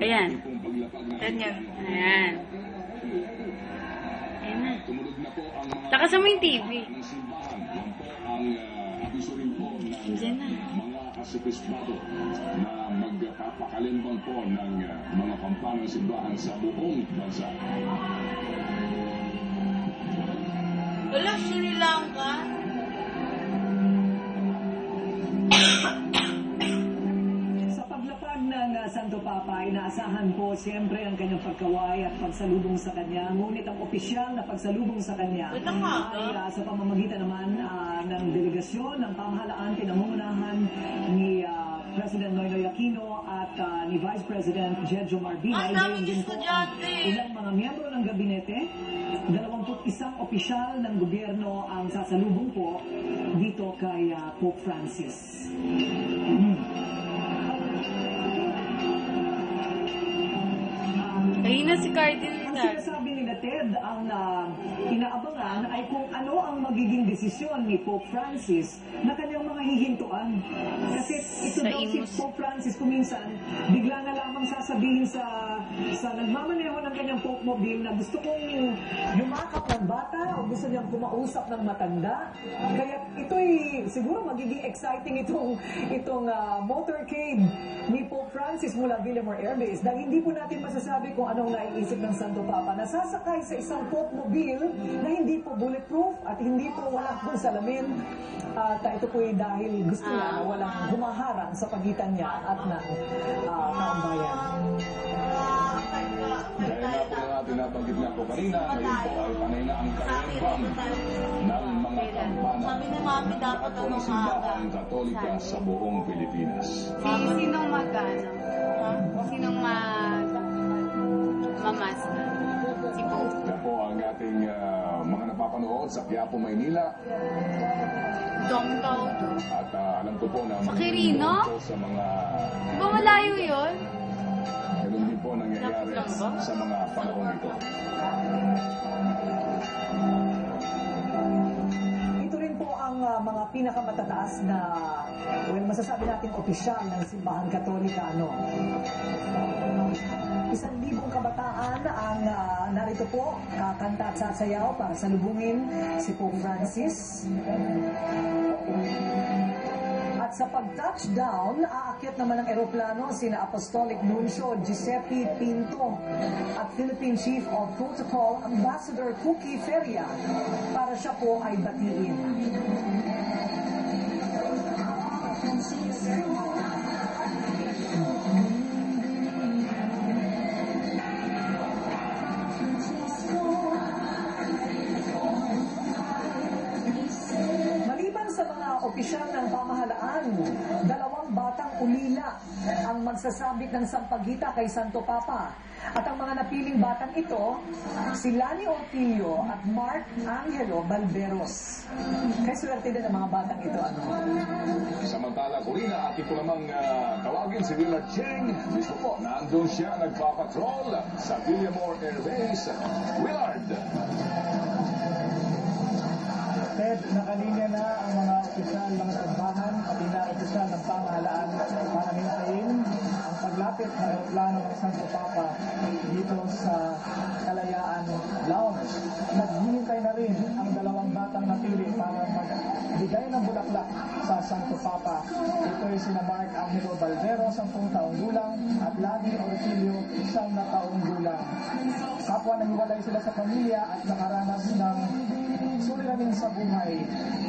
Ayan. Ganyan. Ayan. Ayan na. Lakasan mo yung TV. Diyan na. Asipesbado na magpapakalimbang po ng mga pampanang simbahan sa buong bansa. Wala, Sri Lanka. Sa paglapag ng Santo Papa, inaasahan po siyempre ang kanyang pagkaway at pagsalubong sa kanya. Ngunit ang opisyal na pagsalubong sa kanya ay sa pamamagitan naman ng delegasyon ng pamahalaan pinangungunahan ni President Noynoy Aquino at ni Vice President Jejo Marbinay. Ngayon din po ang ilang mga miyembro ng gabinete. 21 opisyal ng gobyerno ang sasalubong po dito kay Pope Francis. Ayun na si Cardinal. Ang sinasabi ni Ted, ang inaabangan ay kung ano ang magiging desisyon ni Pope Francis na kanyang mga hihintuan. Kasi ito daw si Pope Francis kuminsan, bigla na lamang sasabihin sa nagmamaneho ng kanyang Pope Mobile na gusto kong yumakap ng bata o gusto niyang kumausap ng matanda. Kaya ito'y siguro magiging exciting itong motorcade ni Pope Francis mula Villamor Air Base dahil hindi po natin masasabi kung anong naiisip ng Santo Papa. Nasasakay sa isang Pope Mobile na hindi po bulletproof at hindi po wala pong salamin. At ito po dahil gusto niya na walang humaharang sa pagitan niya at ng kaambayan. Gaya nga po na natin nabanggit nga po kanina, ngayon po ay panay na ang kalimbang ng mga kampana lahat po ng simbahan katolika sa buong Pilipinas. Sinong magano? Sinong mamasta? Si Pope. Yan po ang ating mga napapanood sa Quiapo, Maynila. Dongdaw. At alam ko po na Sa Quirino? sa mga Di ba malayo yun? ganun din po nangyayari sa mga panahon ito. Ito rin po ang mga pinakamatataas na, masasabi natin opisyal ng simbahan katolika, 1,000 kabataan ang narito po, kakanta at sasayaw para salubungin si Pope Francis. At sa pag-touchdown, aakyat naman ng eroplano sina Apostolic Nuncio Giuseppe Pinto at Philippine Chief of Protocol Ambassador Cookie Feria para siya po ay batiin. Opisyal ng pamahalaan, 2 batang ulila ang magsasabit ng sampagita kay Santo Papa. At ang mga napiling batang ito, si Lani Ortilio at Mark Angelo Balberos. Kaya swerte din ang mga batang ito, Samantala, Corina, atin po namang tawagin si Willard Cheng. Mismo po, nandun siya nagpapatrol sa Villamor Air Base. Willard! Ted, nakalinya na ang mga opisyal ng simbahan at opisyal ng pamahalaan para hintayin ang paglapit ng aeroplano ng Santo Papa dito sa Kalayaan Lounge. Naghihintay na rin ang 2 batang napili para magbigay ng bulaklak sa Santo Papa. Ito ay sina Mark Angelo Balbero, 10 taong gulang, at Lani Ortilio, 9 taong gulang. Kapwa nanghiwalay sila sa pamilya at nakaranas ng suliranin sa buhay.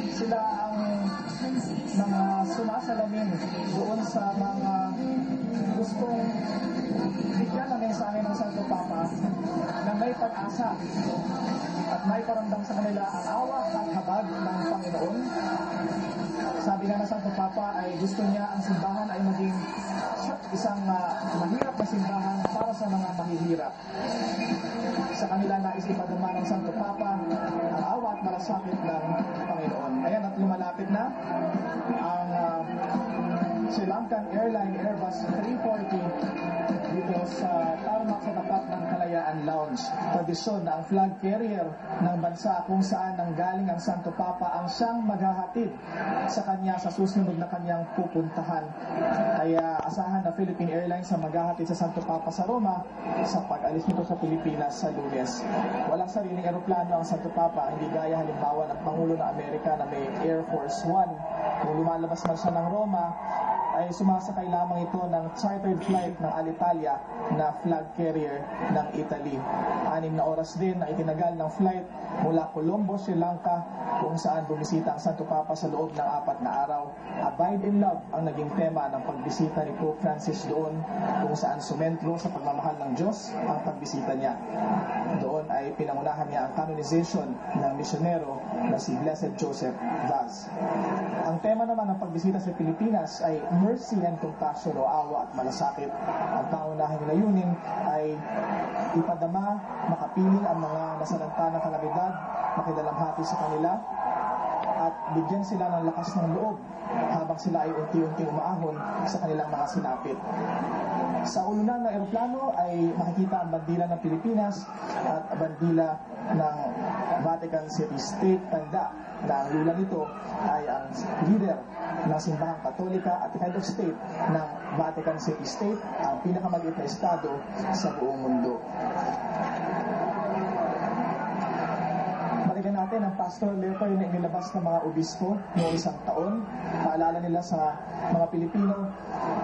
Sila ang mga sumasalamin doon sa mga gustong bigyan ng mensahe ng Santo Papa na may pag-asa at may paramdam sa kanila ang awa at habag ng Panginoon. Sabi nga ng Santo Papa ay gusto niya ang simbahan ay maging isang mahirap na simbahan para sa mga mahihirap. Sa kanila nais ipadama ng Santo Papa ang awa at malasakit ng Panginoon. Ayan, at lumalapit na ang Sri Lankan Airline Airbus 340 dito sa tarmac sa tapat ng Kalayaan Kapitan Lounge. Tradisyon na ang flag carrier ng bansa kung saan nanggaling ang Santo Papa ang siyang maghahatid sa kanya sa susunod na kanyang pupuntahan. Kaya asahan na Philippine Airlines ang maghahatid sa Santo Papa sa Roma sa pag-alis nito sa Pilipinas sa Lunes. Walang sariling eroplano ang Santo Papa, hindi gaya halimbawa ng Pangulo ng Amerika na may Air Force One. Kung lumalabas man siya ng Roma, ay sumasakay lamang ito ng chartered flight ng Alitalia na flag carrier ng Italy. 6 na oras din na itinagal ng flight mula Colombo, Sri Lanka, kung saan bumisita ang Santo Papa sa loob ng 4 na araw. Abide in Love ang naging tema ng pagbisita ni Pope Francis doon, kung saan sumentro sa pagmamahal ng Diyos ang pagbisita niya. Doon ay pinangunahan niya ang canonization ng misyonero na si Blessed Joseph Vaz. Ang tema naman ng pagbisita sa Pilipinas ay mercy and compassion o awa at malasakit. Ang pangunahing layunin ay ipadama, makapiling ang mga nasalanta ng kalamidad, makidalamhati sa kanila, at bigyan sila ng lakas ng loob habang sila ay unti-unting umaahon sa kanilang mga sinapit. Sa ulunan ng eroplano ay makikita ang bandila ng Pilipinas at bandila ng Vatican City State. Tanda na ang lula nito ay ang leader ng simbahang Katolika at head of state ng Vatican City State, ang pinakamaliit na estado sa buong mundo. Balikan natin ang pastoral letter na inilabas ng mga obispo noong isang taon. Paalala nila sa mga Pilipino,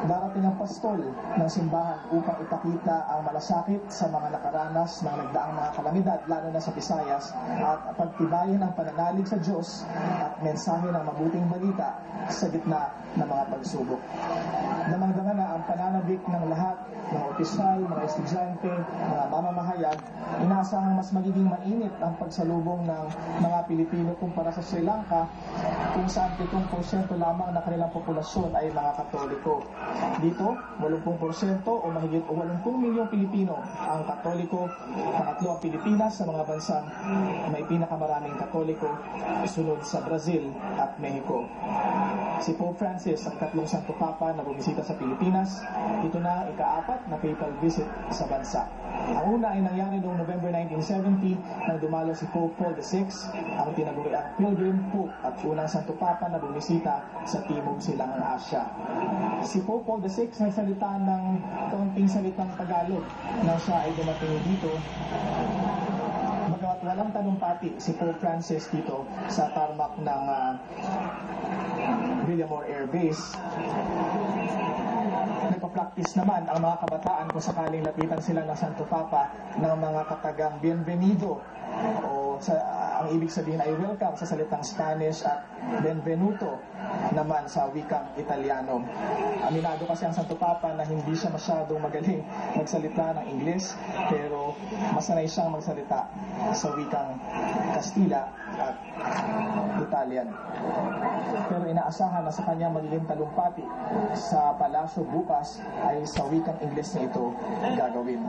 darating ang pastol ng simbahan upang ipakita ang malasakit sa mga nakaranas ng nagdaang mga kalamidad, lalo na sa Visayas, at pagtibayin ang pananalig sa Diyos at mensahe ng mabuting balita sa gitna ng mga pagsubok. Damang-dama na ang pananabik ng lahat, ng opisyal, mga estudyante, mga mamamahayag. Inaasahang mas magiging mainit ang pagsalubong ng mga Pilipino kumpara sa Sri Lanka, kung saan 7% lamang na kanilang populasyon ay mga Katoliko. Dito, 80% o mahigit 80 milyong Pilipino ang Katoliko. Pangatlo ang Pilipinas sa mga bansang may pinakamaraming Katoliko, sunod sa Brazil at Mexico. Si Pope Francis ang ikatlong Santo Papa na bumisita sa Pilipinas. Ito na ika-4 na papal visit sa bansa. Ang una ay nangyari noong November 1970 nang dumalo si Pope Paul VI, ang tinaguriang Pilgrim Pope at unang Santo Papa na bumisita sa Timog Silangang Asya. Si Pope Paul VI nagsalita ng kaunting salitang Tagalog nang siya ay dumating dito. Bagamat walang talumpati si Pope Francis dito sa tarmac ng Villamor Air Base, nagpa-practice naman ang mga kabataan kung sakaling lapitan sila ng Santo Papa ng mga katagang bienvenido o ang ibig sabihin ay welcome sa salitang Spanish at benvenuto naman sa wikang Italiano. Aminado kasi ang Santo Papa na hindi siya masyadong magaling magsalita ng Ingles, pero masanay siyang magsalita sa wikang Kastila at Italian. Pero inaasahan na sa kanyang magiging talumpati sa palasyo bukas ay sa wikang Ingles na ito gagawin.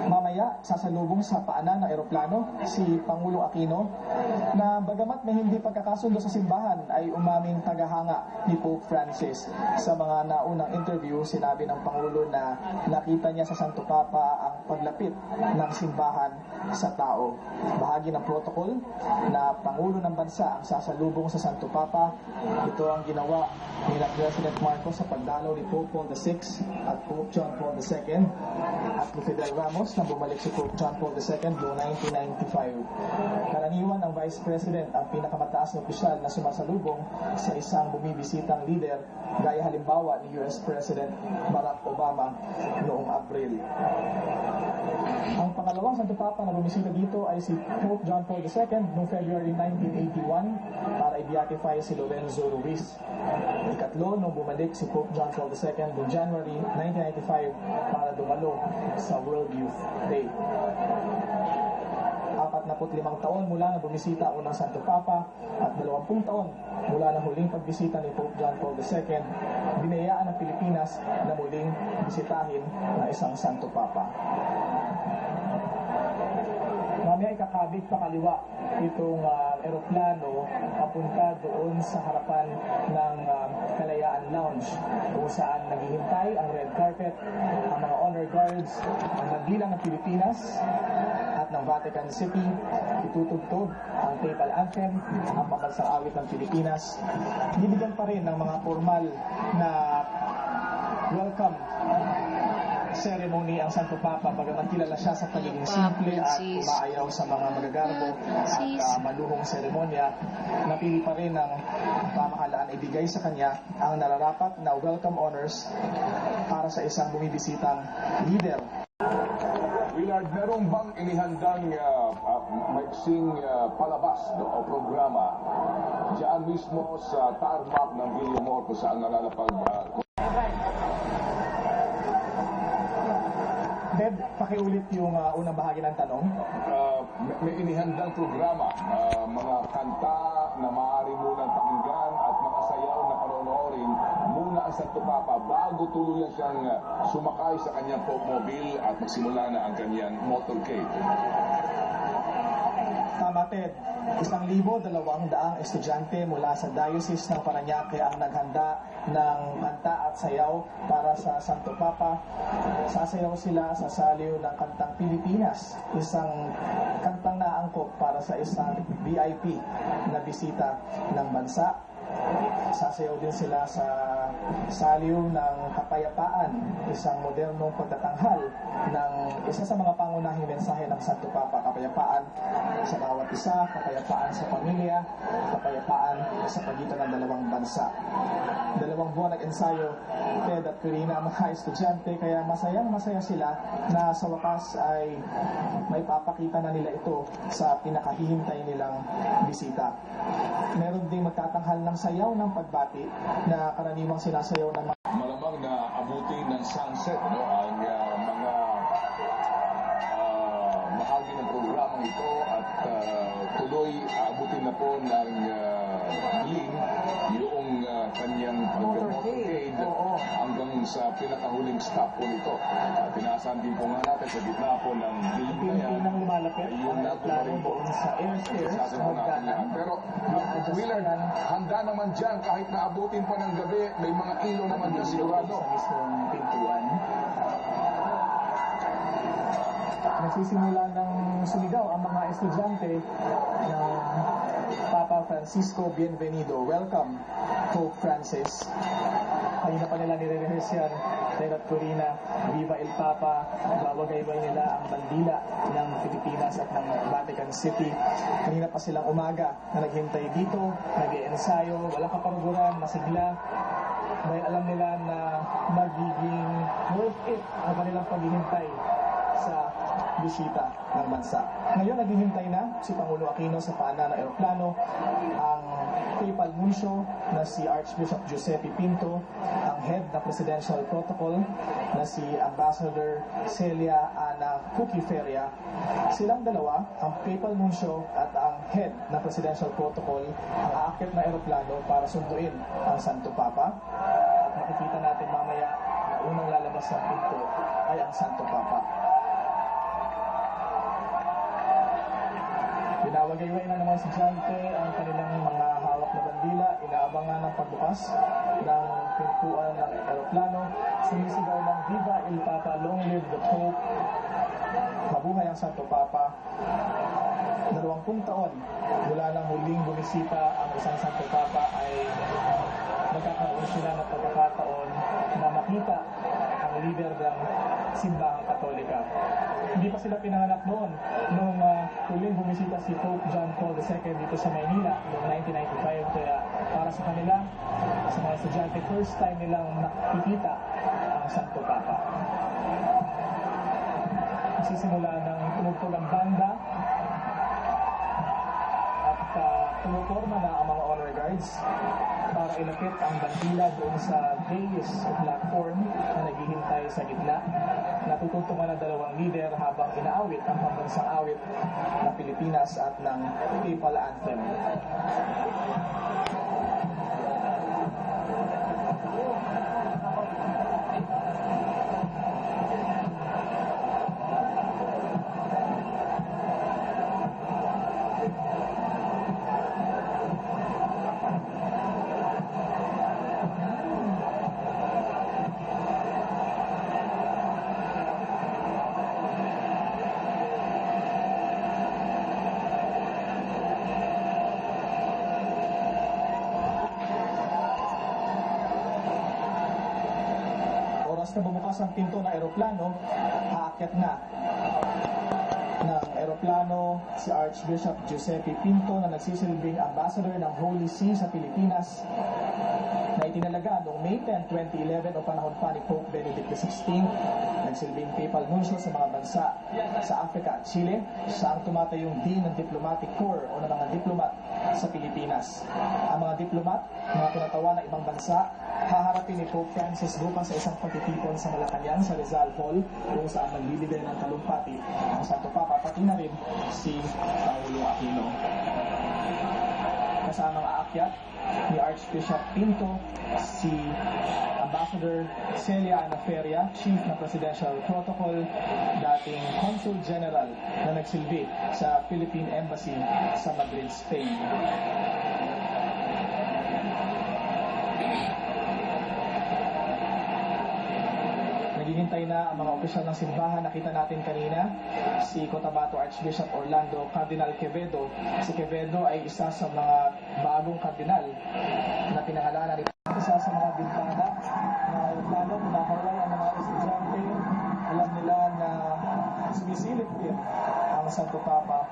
Mamaya, sasalubong sa paanan ng eroplano si Pangulong Aquino na bagamat may hindi pagkakasundo sa simbahan ay umaming tagahanga ni Pope Francis. Sa mga naunang interview, sinabi ng Pangulo na nakita niya sa Santo Papa ang paglapit ng simbahan sa tao. Bahagi ng protocol na Pangulo ng Bansa ang sasalubong sa Santo Papa. Ito ang ginawa ni President Marcos sa pagdalaw ni Pope Paul VI at Pope John Paul II at ni Fidel Ramos na bumalik si Pope John Paul II noong 1995. Karaniwan ang Vice President ang pinakamataas na opisyal na sumasalubong sa isang bumibisitang leader, gaya halimbawa ni US President Barack Obama noong Abril. Ang pangalawang Santo Papa na bumisita dito ay si Pope John Paul II noong February 1981 para i-beatify si Lorenzo Ruiz. Ikatlo, nung bumalik si Pope John Paul II noong January 1995 para dumalo sa World Youth Day. 45 taon mula na bumisita ang unang Santo Papa at 20 taon mula na huling pagbisita ni Pope John Paul II, binayaan ng Pilipinas na muling bisitahin ng isang Santo Papa. Mamaya ikakabit pa kaliwa itong eroplano papunta doon sa harapan ng Kalayaan Lounge kung saan naghihintay ang red carpet, ang mga honor guards, ang bandilang ng Pilipinas at ng Vatican City. Itutugtog ang papal anthem, ang pambansang awit ng Pilipinas. Bibigyan pa rin ng mga formal na welcome ceremony ang Santo Papa, bagaman kilala siya sa pagiging simple at umaayaw sa mga magagarbo at maluhong seremonya. Napili pa rin ng pamahalaan ibigay sa kanya ang nararapat na welcome honors para sa isang bumibisitang leader. Willard, merong bang inihandang maiksing palabas o programa diyan mismo sa tarmac ng Villamor kung saan nangalapag Ted, pakiulit yung unang bahagi ng tanong. may inihandang programa, mga kanta na maaari munang pakinggan at mga sayaw na panonoorin muna ang Santo Papa bago tuluyan siyang sumakay sa kanyang Popemobile at magsimula na ang kanyang motorcade. Tama, Ted. 1,200 estudyante mula sa Diocese ng Parañaque ang naghanda ng kanta at sayaw para sa Santo Papa. Sasayaw sila sa saliw ng Kantang Pilipinas, isang kantang naangkop para sa isang VIP na bisita ng bansa. Sasayaw din sila sa saliw ng kapayapaan, isang modernong pagtatanghal ng isa sa mga pangunahing mensahe ng Santo Papa, kapayapaan sa bawat isa, kapayapaan sa pamilya, kapayapaan sa pagitan ng dalawang bansa. 2 buwan nag-ensayo, Ted at Corina, ang mga estudyante, kaya masayang-masaya sila na sa wakas ay may papakita na nila ito sa pinakahihintay nilang bisita. Meron ding magtatanghal ng sayaw ng pagbati na karaniwang sinasayaw ng Malamang na abutin ng sunset, no, ang mga bahagi ng programang ito at tuloy abutin na po ng Bling yung kanyang motorcade hanggang sa pinakahuling stop po nito. Tinaasan din po nga natin sa gitna po ng Bling na yan. Pinang lumalapit Yung ang plano doon sa airstairs na magdaan. Pero Willard, handa naman dyan kahit na abutin pa ng gabi, may mga ilaw naman dyan sigurado. Sa mismong pintuan. Nagsisimula ng sumigaw ang mga estudyante ng Papa Francisco Bienvenido. Welcome, Pope Francis. Kanina pa nila nire-rehearse yan, Ted at Corina. Viva el Papa. Gawagaybay nila ang bandila ng Pilipinas at ng Vatican City. Kanina pa silang umaga na naghintay dito, nag-iensayo, walang kaparuguran, masigla. Dahil alam nila na magiging worth it ang kanilang paghihintay sa bisita ng bansa. Ngayon, naghihintay na si Pangulo Aquino sa paanan ng eroplano, ang Papal Nuncio na si Archbishop Giuseppe Pinto, ang head ng Presidential Protocol na si Ambassador Celia Ana Cuquiferia. Silang dalawa, ang Papal Nuncio at ang head ng Presidential Protocol, ang aakyat na eroplano para sunduin ang Santo Papa. At makikita natin mamaya na unang lalabas ng pinto ay ang Santo Papa. Pinawagayway na naman estudyante ang kanilang mga hawak na bandila, inaabangan ng pagbukas ng pintuan ng eroplano, sumisigaw ng Viva el Papa, Long Live the Pope, mabuhay ang Santo Papa. 20 taon mula nang huling bumisita ang isang Santo Papa ay nagkakaroon sila ng pagkakataon na makita ang leader ng simbahang Katolika. Hindi pa sila pinanganak noon nung huling bumisita si Pope John Paul II dito sa Maynila noong 1995. Kaya para sa kanila, sa mga estudyante, first time nilang nakikita ang Santo Papa. Nagsisimula ng tumugtog ang banda at tumuporma na ang mga honor guards para ilapit ang bandila doon sa dais o platform na naghihintay sa gitna. Natutugtungan ng dalawang leader habang inaawit ang pambansang awit ng Pilipinas at ng Papal Anthem. oras na bumukas ang pinto ng eroplano, aakyat na ng eroplano si Archbishop Giuseppe Pinto na nagsisilbing ambassador ng Holy See sa Pilipinas na itinalaga noong May 10, 2011 o panahon pa ni Pope Benedict XVI. Nagsilbing papal nuncio sa mga bansa sa Africa at Chile. Siya ang tumatayong dean ng Diplomatic Corps o ng mga diplomat sa Pilipinas. Ang mga diplomat, mga kinatawa ng ibang bansa, haharapin ni Pope Francis bukas sa isang pagtitipon sa Malacanang sa Rizal Hall kung saan nagbibigay ng talumpati ang Santo Papa, pati na rin si Pangulong Aquino. Kasamang aakyat ni Archbishop Pinto si Ambassador Celia Anaferia, Chief ng Presidential Protocol, dating Consul General na nagsilbi sa Philippine Embassy sa Madrid, Spain. Naghihintay na ang mga opisyal ng simbahan. Nakita natin kanina si Cotabato Archbishop Orlando Cardinal Quevedo. Si Quevedo ay isa sa mga bagong kardinal na pinangalanan ni isa sa mga bintana na aeroplano nakaway ang mga estudyante. Alam nila na sumisilip din ang Santo Papa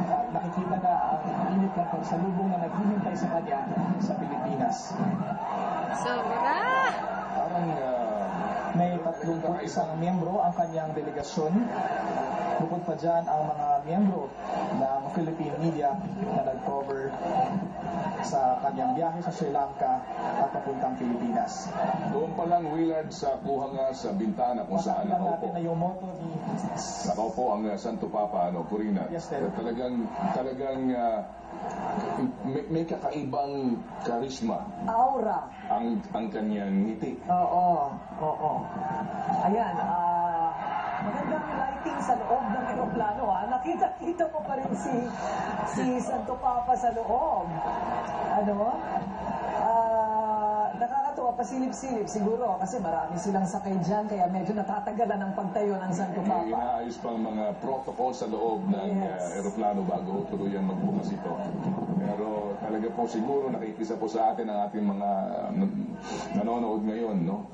at nakikita na ang init ng pagsalubong na naghihintay sa kanya sa Pilipinas. Sobra! Parang may 31 miyembro ang kanyang delegasyon. Bukod pa dyan ang mga miyembro ng Philippine media na nag-cover sa kanyang biyahe sa Sri Lanka at papuntang Pilipinas. Doon pa lang, Willard, sa kuha nga sa bintana kung saan Makakita natin nakaupo. na yung motto ni Nakaupo ang Santo Papa, Corina. Yes, sir. Talagang may kakaibang karisma Aura. ang kanyang ngiti. Oo. Ayan, magandang lighting sa loob ng eroplano. Nakita-kita mo pa rin si Santo Papa sa loob. Nakakatuwa, pasilip-silip siguro kasi marami silang sakay dyan kaya medyo natatagalan ang pagtayo ng Santo May Papa. inaayos pang mga protocol sa loob ng Yes. eroplano bago tuluyang magbukas ito. Pero talaga po siguro nakikisa po sa atin ang ating mga nanonood ngayon, no?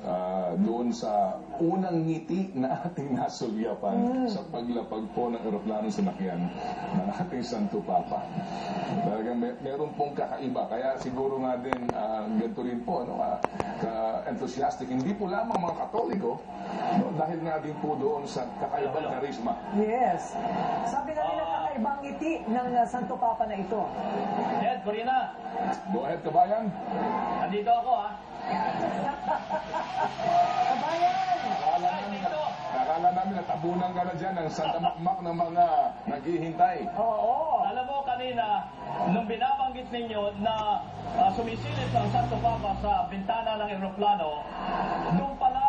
Doon sa unang ngiti na ating nasulyapan sa paglapag po ng eroplano sinakyan ng ating Santo Papa. Talagang meron pong kakaiba. Kaya siguro nga din ganito rin po, no? Ka-enthusiastic. Hindi po lamang mga Katoliko, no? Dahil nga din po doon sa kakaibang karisma. Yes. Sabi nga nila kakaibang ngiti ng Santo Papa na ito. Ed, Corina, Go ahead, kabayan. andito ako Kabayan! Nakala namin natabunan ka na dyan ng sandamakmak ng mga naghihintay. Oo. Alam mo kanina, nung binabanggit ninyo na sumisilip ang Santo Papa sa bintana ng eroplano, doon pa lang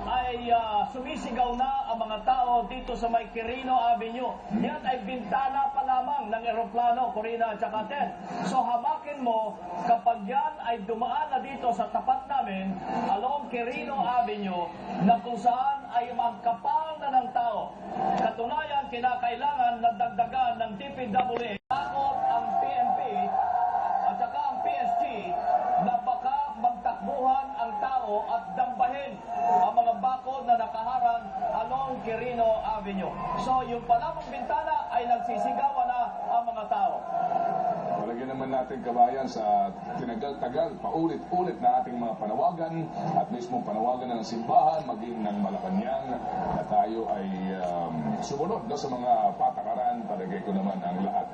ay sumisigaw na ang mga tao dito sa may Quirino Avenue. Yan ay bintana pa lamang ng eroplano, Corina at saka Ted. So hamakin mo, kapag yan ay dumaan na dito sa tapat namin, along Quirino Avenue, na kung saan ay magkapal na ng tao. Katunayan, kinakailangan na dagdagan ng DPWH. Takot ang PNP at saka ang PST na baka magtakbuhan ang tao at dambahin ang mga bakod na nakaharang along Quirino Avenue. So, yung palamang bintana ay nagsisigawan na ang mga tao. Palagyan naman natin kabayan sa tinagal-tagal, paulit-ulit na ating mga panawagan at mismo panawagan ng simbahan, maging ng Malacanang na tayo ay sumunod, no, sa mga patakaran. Palagay ko naman ang lahat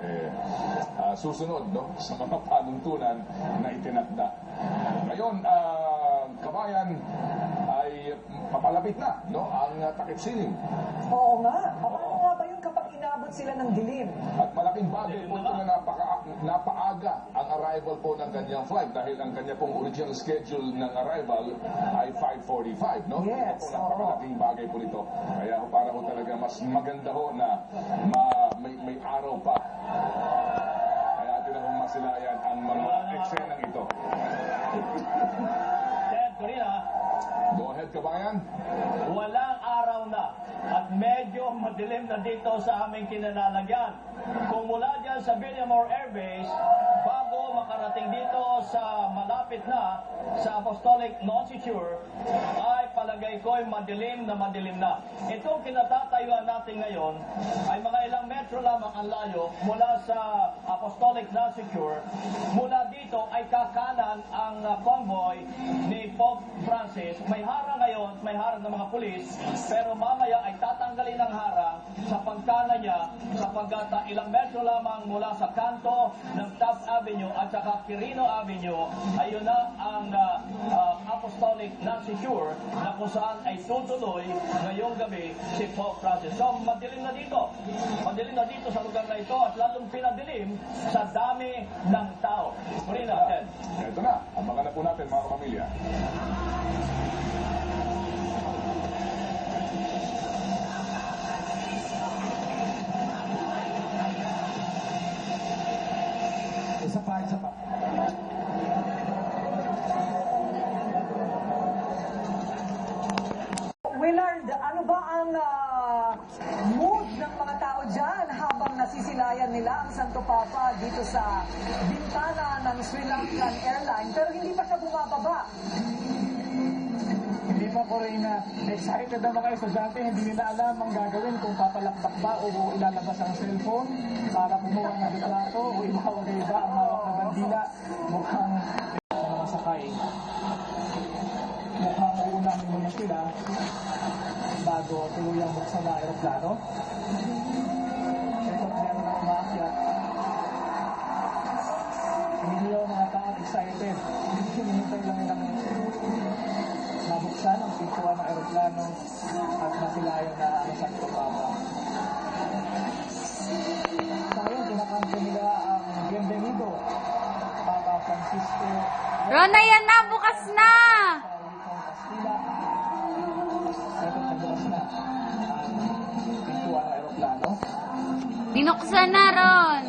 susunod, no, sa mga panuntunan na itinakda. Ngayon, kabayan, ay papalapit na, no, ang takip siling. Oo nga. Paano nga ba yun kapag inabot sila ng dilim? At malaking bagay po ito na napaaga ang arrival po ng kanyang flight dahil ang kanya pong original schedule ng arrival ay 5:45, no? Yes, Ito po, napakalaking bagay po nito. Kaya para ho talaga mas maganda ho na may araw pa. Kaya atin na hong masilayan ang mga eksenang ito. Ted, Corina, Go ahead, kabayan. walang araw na at medyo madilim na dito sa aming kinalalagyan. Kung mula dyan sa Villamor Air Base, bago makarating dito sa malapit na sa Apostolic Nunciature, ay palagay ko ay madilim na. Itong kinatatayuan natin ngayon ay mga ilang metro lamang ang layo mula sa Apostolic Nansecure. Mula dito ay kakanan ang convoy ni Pope Francis. May harang ngayon, may harang ng mga pulis, pero mamaya ay tatanggalin ang harang sa pagkanan niya sapagkat ilang metro lamang mula sa kanto ng Taft Avenue at saka Quirino Avenue, ayun na ang Apostolic Nansecure na kung saan ay tutuloy ngayong gabi si Pope Francis. So, madilim na dito sa lugar na ito at lalong pinadilim sa dami ng tao. Marina, Ted. Ito na, abangan na po natin mga kapamilya. Isa pa. Willard, ano ba ang mood ng mga tao dyan habang nasisilayan nila ang Santo Papa dito sa bintana ng Sri Lankan Airline pero hindi pa siya bumababa? Hindi pa ko rin excited ang mga estudyante, hindi nila alam ang gagawin kung papalakpak ba o ilalabas ang cellphone para kumuha ng litrato o ibawagay ba ang hawak na bandila. Mukhang mga sakay. Mukhang uunahin muna sila bago tuluyang buksan na aeroplano. Ito meron na umaakyat. Hindi yung mga tao excited. Hinihintay lang nilang mabuksan ang pintuan ng aeroplano at masilayan na ang Santo Papa. Tayo, kinakanta nila ang Bienvenido, Papa Francisco. Rona, yan na! Bukas na! Kastila. Ito, nagbukas na ang pintuan ng aeroplano. Binuksan na, Ron!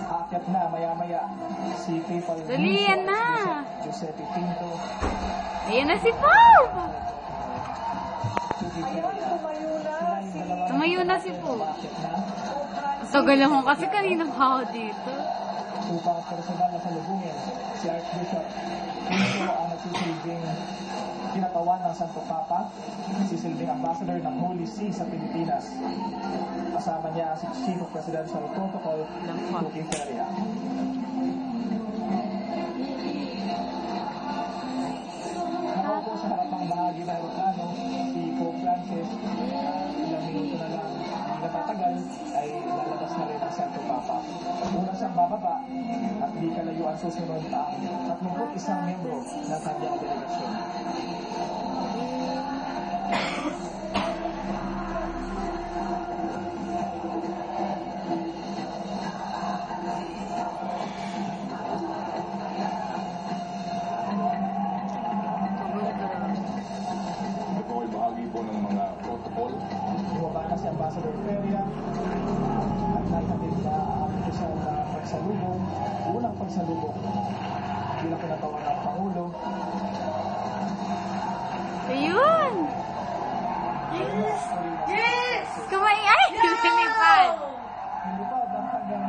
Aakyat na maya-maya si Papal Dali, yan na. Giuseppe Pinto. Ayan na si Pop! Tumayo na si Pop. Tagal naman kasi kanina pa ako dito. Upang personal na salubungin si Archbishop Pinto ang nagsisilbing kinatawan ng Santo Papa, nagsisilbing ambassador ng Holy See sa Pilipinas. Kasama niya si Chief of Presidential Protocol, Tuki Feria. Nakaupo sa harapang bahagi ng aeroplano si Pope Francis. Ilang minuto na lang ang natatagal ay lalabas na rin ang Santo Papa. Una siyang bababa at di kalayuan susunod ang 31 miyembro ng kanyang delegasyon. Ito ay bahagi po ng mga protocol. Bumaba na si Ambassador Feria at naghatid na ang isang pagsalubong, unang pagsalubong bilang pinatawan ng Pangulo. Ayun! Yes! Kumain! Ay! Lumipad! Lumipad ang kanyang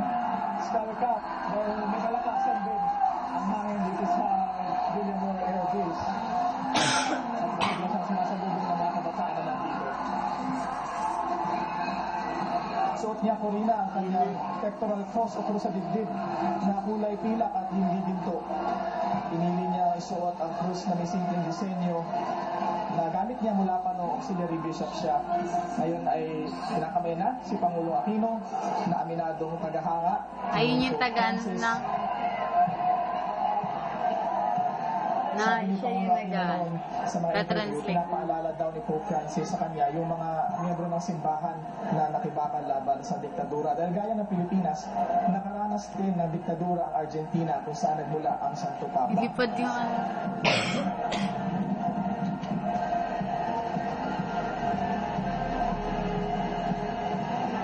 Star Cup dahil may kalakasan din ang hangin dito sa Villamor Air Base. At bigla siyang sinasalubong ng mga kabataan na nandito. Suot niya po rin ang kanyang pectoral cross o krus sa dibdib na kulay pilak at hindi ginto. Pinili niya isuot ang krus na may simpleng disenyo na gamit niya mula pa noong auxiliary bishop siya. Ngayon ay kinakamay na si Pangulong Aquino na aminadong tagahanga. Ayun yung tagaan na. Na siya yung sa mga interview, translate. pinapaalala daw ni Pope Francis sa kanya yung mga miyembro ng simbahan na nakibakal laban sa diktadura. Dahil gaya ng Pilipinas, nakaranas din ng diktadura ang Argentina kung saan nagmula ang Santo Papa. Ilipad yung ano.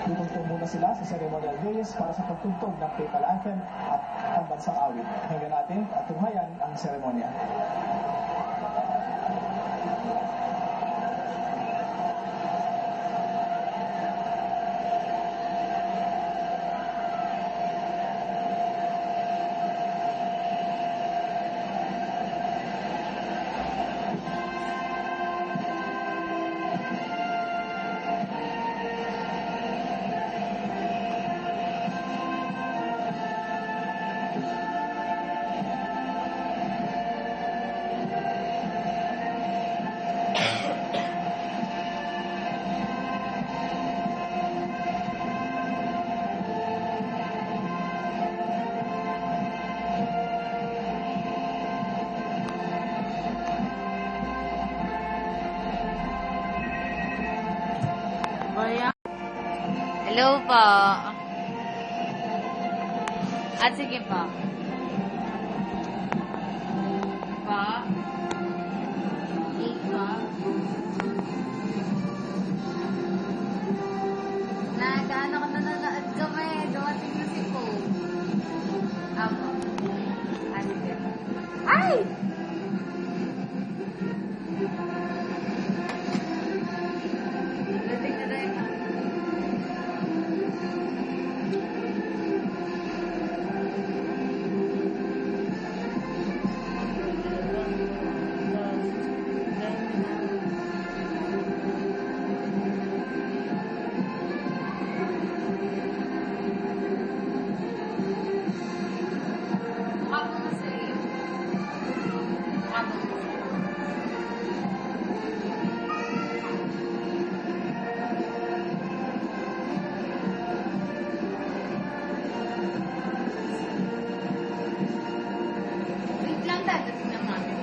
Tutugtog muna sila sa ceremonial days para sa pagtugtog ng papal anthem at pambansang awit. Hinggan natin at tunghayan ang seremonya. Hello po. At sige po. Pa. Ika. Nagaano ko nanonood kami. Dumating na si Po. Ako. Ano din? Ay! Dating na rin. Ako na sa'yo. Ako. Wait lang, dadating na namin.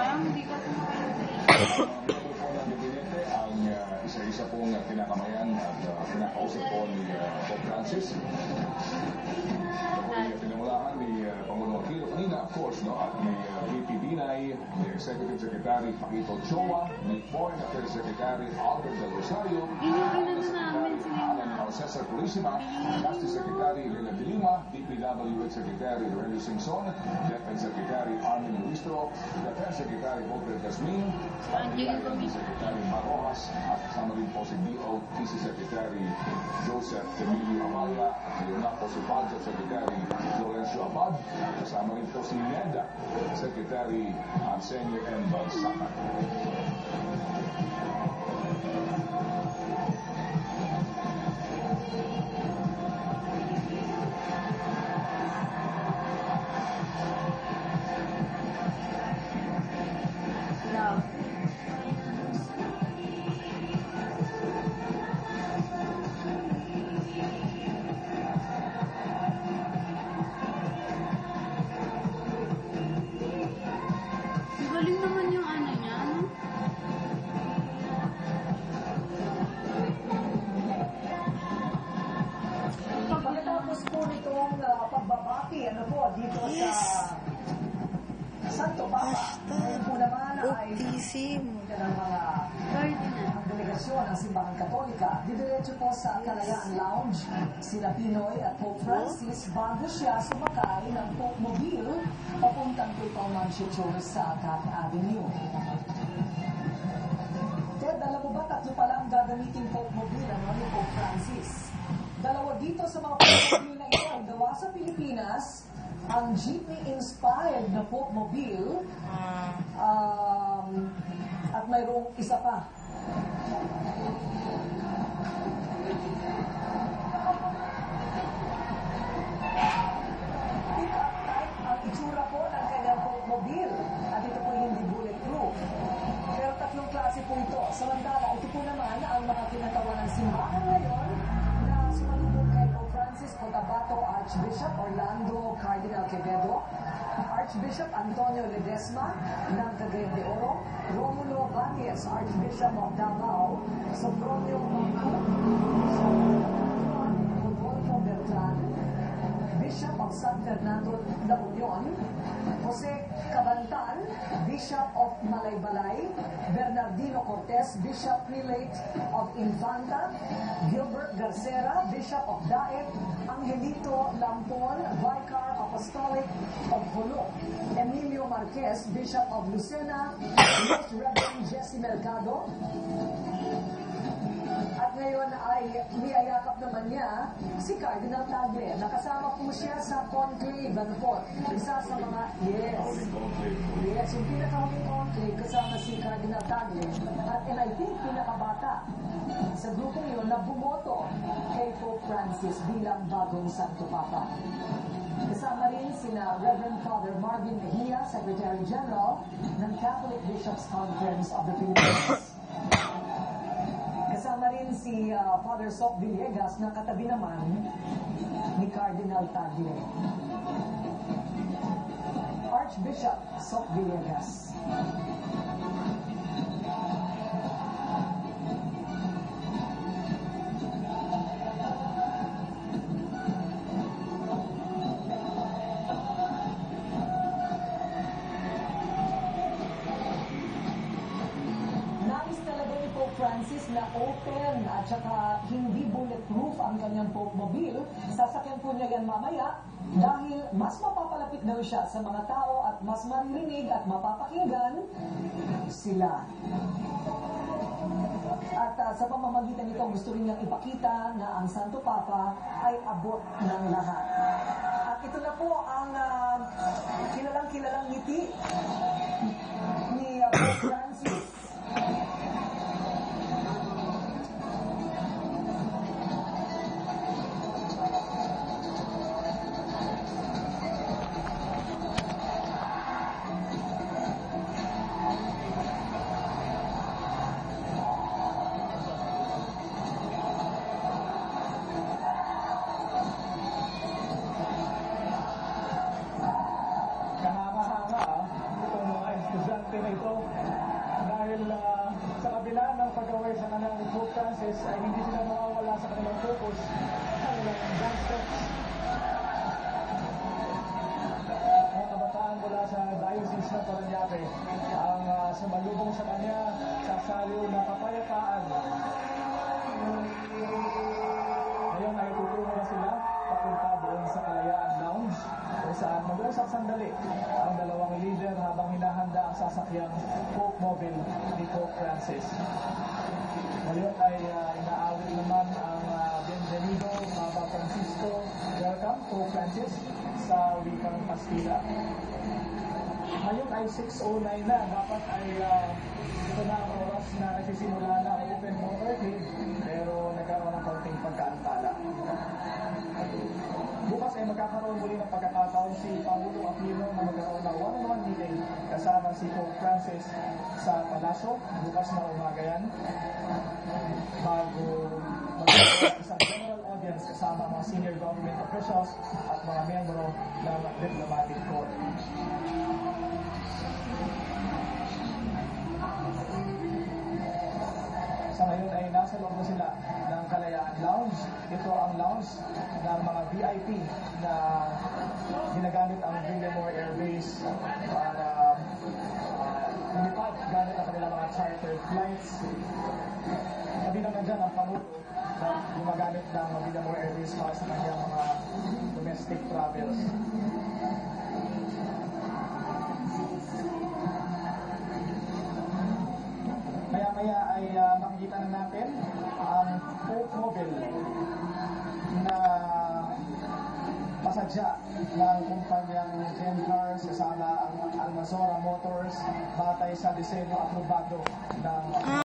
Ang isa-isa pong kinakamayan at kinakausap po ni Pope Francis. Pinamulaan ni Pangulong Aquino kanina, of course, no? At ni VP Binay, ni Executive Secretary Paquito Ochoa, ni Foreign Affairs Secretary Albert Del Rosario, Alan Cesar Purisima, Justice Secretary Lena de Lima, DPWH Secretary Aurelio Singson, Defense Secretary Armin Luistro, Defense Secretary Volker Gasmin, Secretary Marojas, at kasama rin po si DOTC Secretary Joseph Emilio Amaya, ngayon na po si Budget Secretary Florencio Abad, kasama rin po si NEDA Secretary Arsenio M. Balsacan. Galing naman yung ano niya. Simbahang Katolika, didiretso po sa Kalayaan Lounge sina Pinoy at Pope Francis bago siya sumakay ng Pope Mobile papuntang Papal Mansion sa Cat Avenue. Ted, alam mo ba, tatlo pala ang gagamitin Pope Mobile ni Pope Francis. Dalawa dito sa mga Pope Mobile na ito ang gawa sa Pilipinas, ang jeepney-inspired na Pope Mobile, at mayroong isa pa. Pick-up type ang itsura po ng kanyang Pope Mobile, at ito po hindi bulletproof. Pero tatlong klase po ito. Samantala, ito po naman ang mga kinatawa ng simbahan ngayon na sumalubong kay Pope Francis Cotabato Archbishop Orlando Cardinal Quevedo, Archbishop Antonio Ledesma ng Cagayan de Oro, Romulo Bañez, Archbishop of Davao, Sopronio Mangku, Rodolfo Beltran, Bishop of San Fernando La Union, Jose Cabantan, Bishop of Malaybalay, Bernardino Cortez, Bishop Prelate of Infanta, Gilbert Garcera, Bishop of Daet, Angelito Lampon, Vicar Apostolic of Jolo, Emilio Marquez, Bishop of Lucena, Most Reverend Jesse Mercado. At ngayon ay niyayakap naman niya si Cardinal Tagle. Nakasama po siya sa conclave, ano po, isa sa mga, yes, yung pinakahuling conclave kasama si Cardinal Tagle. At and I think pinakabata sa grupong yun na bumoto kay Pope Francis bilang bagong Santo Papa. Kasama rin sina Reverend Father Marvin Mejia, Secretary General ng Catholic Bishops Conference of the Philippines. Kasama rin si Father Soc Villegas na katabi naman ni Cardinal Tagle. Archbishop Soc Villegas. Francis na open at saka hindi bulletproof ang kanyang Pope Mobile. Sasakyan po niya yan mamaya dahil mas mapapalapit daw siya sa mga tao at mas maririnig at mapapakinggan sila. At sa pamamagitan nito, gusto rin niyang ipakita na ang Santo Papa ay abot ng lahat. At ito na po ang kilalang ngiti ni Pope Francis. Sa kabila ng pag-away sa kanilang Pope Francis ay hindi sila mawawala sa kanilang focus sa kanilang dance steps. Mga kabataan mula sa Diocese ng Parañaque ang sumalubong sa kanya sa saliw na kapayapaan. Ngayon ay tutungo na sila papunta doon sa Kalayaan Lounge kung saan mag-usap sandali ang dalawang leader habang hinahanda ang sasakyang Pope Mobile ni Pope Francis. Ngayon ay inaawit naman ang Bienvenido Papa Francisco. Welcome Pope Francis sa wikang Kastila. Ngayon ay 6:09 na. Dapat ay ito na ang oras na nagsisimula na ang Open Motorcade, pero nagkaroon ng konting pagkaantala. Bukas ay magkakaroon muli ng pagkakataon si Pangulo Aquino na magkaroon ng one-on-one meeting kasama si Pope Francis sa Palasyo. Bukas na umaga yan. Bago magkaroon sa general audience kasama mga senior government officials at mga miyembro ng diplomatic corps. Sa ngayon ay nasa loob na sila ng Kalayaan Lounge. Ito ang lounge ng mga VIP na ginagamit ang Villamor Air Base para lumipad gamit ang kanilang mga charter flights. Sabi naman Pangulo na gumagamit ng Villamor Airways para sa kanyang mga domestic travels. Maya-maya ay makikita na natin ang Pope Mobile na pasadya ng kumpanyang Gencar, kasama ang Almazora Motors batay sa disenyo at lubado ng